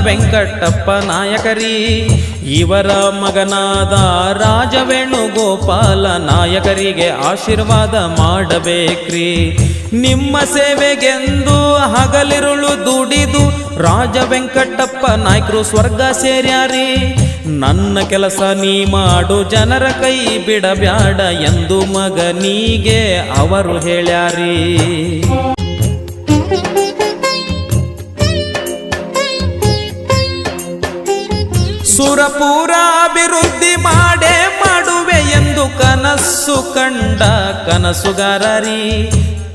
ವೆಂಕಟಪ್ಪ ನಾಯಕರಿ. ಇವರ ಮಗನಾದ ರಾಜವೇಣುಗೋಪಾಲ ನಾಯಕರಿಗೆ ಆಶೀರ್ವಾದ ಮಾಡಬೇಕ್ರಿ. ನಿಮ್ಮ ಸೇವೆಗೆಂದು ಹಗಲಿರುಳು ದುಡಿದು ರಾಜ ವೆಂಕಟಪ್ಪ ನಾಯಕರು ಸ್ವರ್ಗ ಸೇರ್ಯಾರಿ. ನನ್ನ ಕೆಲಸ ನೀ ಮಾಡು, ಜನರ ಕೈ ಬಿಡಬ್ಯಾಡ ಎಂದು ಮಗನಿಗೆ ಅವರು ಹೇಳ್ಯಾರಿ. ಸುರಪುರ ಅಭಿವೃದ್ಧಿ ಮಾಡೇ ಮಾಡುವೆ ಎಂದು ಕನಸು ಕಂಡ ಕನಸುಗಾರರಿ.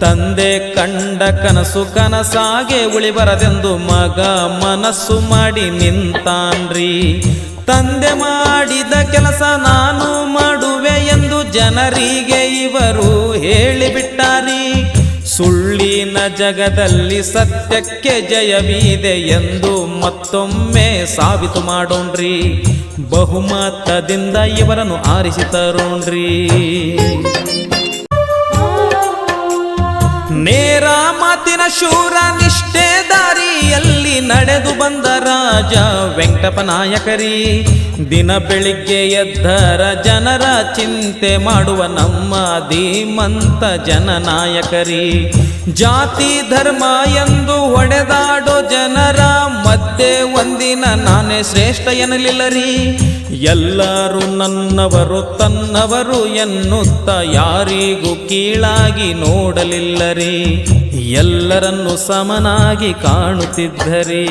ತಂದೆ ಕಂಡ ಕನಸು ಕನಸಾಗೆ ಉಳಿಬರದೆಂದು ಮಗ ಮನಸ್ಸು ಮಾಡಿ ನಿಂತಾನ್ರಿ. ತಂದೆ ಮಾಡಿದ ಕೆಲಸ ನಾನು ಮಾಡುವೆ ಎಂದು ಜನರಿಗೆ ಇವರು ಹೇಳಿಬಿಟ್ಟಾರಿ. ಸುಳ್ಳಿನ ಜಗದಲ್ಲಿ ಸತ್ಯಕ್ಕೆ ಜಯವಿದೆ ಎಂದು ಮತ್ತೊಮ್ಮೆ ಸಾಬೀತು ಮಾಡೋಣ್ರಿ. ಬಹುಮತದಿಂದ ಇವರನ್ನು ಆರಿಸಿ ತರೋಣ್ರಿ. ನೇರ ಮಾತಿನ ಶೂರ ನಿಷ್ಠೆ ದಾರಿಯಲ್ಲಿ ನಡೆದು ಬಂದ ರಾಜ ವೆಂಕಟಪ್ಪ ನಾಯಕರಿ. ದಿನ ಬೆಳಿಗ್ಗೆ ಎದ್ದರ ಜನರ ಚಿಂತೆ ಮಾಡುವ ನಮ್ಮ ಧೀಮಂತ ಜನನಾಯಕರಿ. ಜಾತಿ ಧರ್ಮ ಎಂದು ಹೊಡೆದಾಡೋ ಜನರ ಮಧ್ಯೆ ಒಂದಿನ ನಾನೇ ಶ್ರೇಷ್ಠ ಎನ್ನಲಿಲ್ಲರಿ. ಎಲ್ಲರೂ ನನ್ನವರು ತನ್ನವರು ಎನ್ನುತ್ತ ಯಾರಿಗೂ ಕೀಳಾಗಿ ನೋಡಲಿಲ್ಲರಿ. ಎಲ್ಲರನ್ನು ಸಮನಾಗಿ ಕಾಣುತ್ತಿದ್ದರಿ.